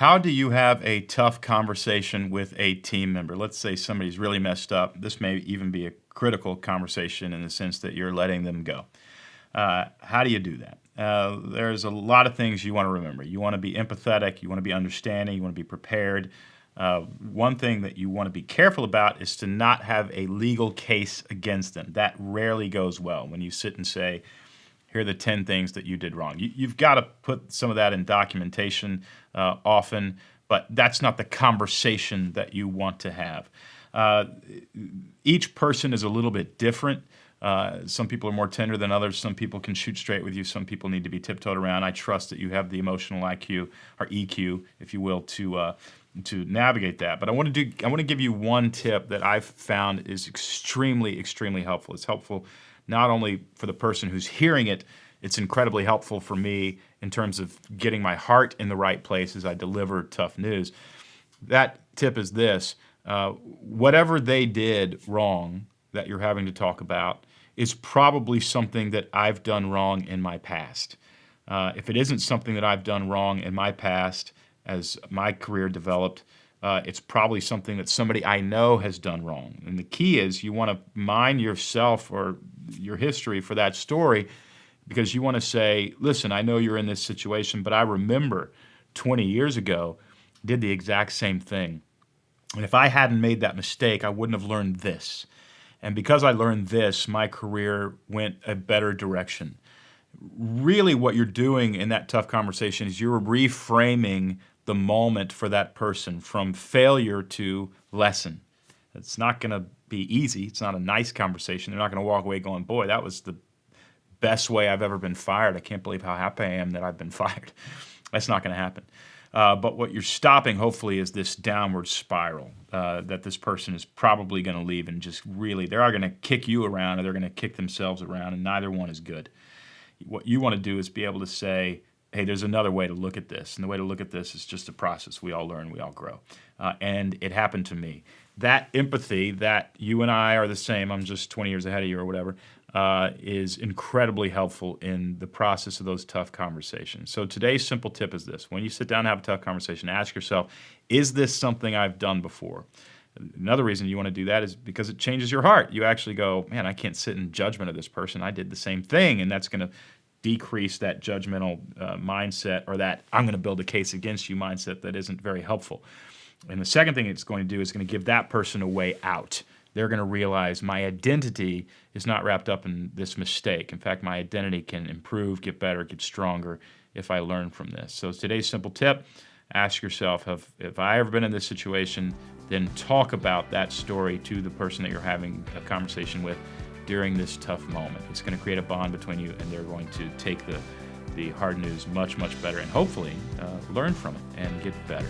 How do you have a tough conversation with a team member? Let's say somebody's really messed up. This may even be a critical conversation in the sense that you're letting them go. How do you do that? There's a lot of things you want to remember. You want to be empathetic. You want to be understanding. You want to be prepared. One thing that you want to be careful about is to not have a legal case against them. That rarely goes well when you sit and say, here are the 10 things that you did wrong. You've got to put some of that in documentation often, but that's not the conversation that you want to have. Each person is a little bit different. Some people are more tender than others. Some people can shoot straight with you. Some people need to be tiptoed around. I trust that you have the emotional IQ, or EQ, if you will, to navigate that. But I want to give you one tip that I've found is extremely, extremely helpful. It's helpful not only for the person who's hearing it, it's incredibly helpful for me in terms of getting my heart in the right place as I deliver tough news. That tip is this: whatever they did wrong that you're having to talk about is probably something that I've done wrong in my past. If it isn't something that I've done wrong in my past as my career developed, it's probably something that somebody I know has done wrong. And the key is you want to mine yourself or your history for that story, because you want to say, listen, I know you're in this situation, but I remember 20 years ago did the exact same thing. And if I hadn't made that mistake, I wouldn't have learned this. And because I learned this, my career went a better direction. Really what you're doing in that tough conversation is you're reframing the moment for that person from failure to lesson. It's not going to be easy. It's not a nice conversation. They're not going to walk away going, boy, that was the best way I've ever been fired. I can't believe how happy I am that I've been fired. That's not going to happen. But what you're stopping, hopefully, is this downward spiral that this person is probably going to leave and just really, they are going to kick you around or they're going to kick themselves around, and neither one is good. What you want to do is be able to say, hey, there's another way to look at this. And the way to look at this is just a process. We all learn, we all grow. And it happened to me. That empathy, that you and I are the same, I'm just 20 years ahead of you or whatever, is incredibly helpful in the process of those tough conversations. So today's simple tip is this: when you sit down and have a tough conversation, ask yourself, is this something I've done before? Another reason you want to do that is because it changes your heart. You actually go, man, I can't sit in judgment of this person. I did the same thing, and that's going to decrease that judgmental mindset, or that I'm going to build a case against you mindset that isn't very helpful. And the second thing it's going to do is going to give that person a way out. They're going to realize my identity is not wrapped up in this mistake. In fact, my identity can improve, get better, get stronger if I learn from this. So today's simple tip: ask yourself, have I ever been in this situation? Then talk about that story to the person that you're having a conversation with during this tough moment. It's going to create a bond between you, and they're going to take the hard news much, much better, and hopefully learn from it and get better.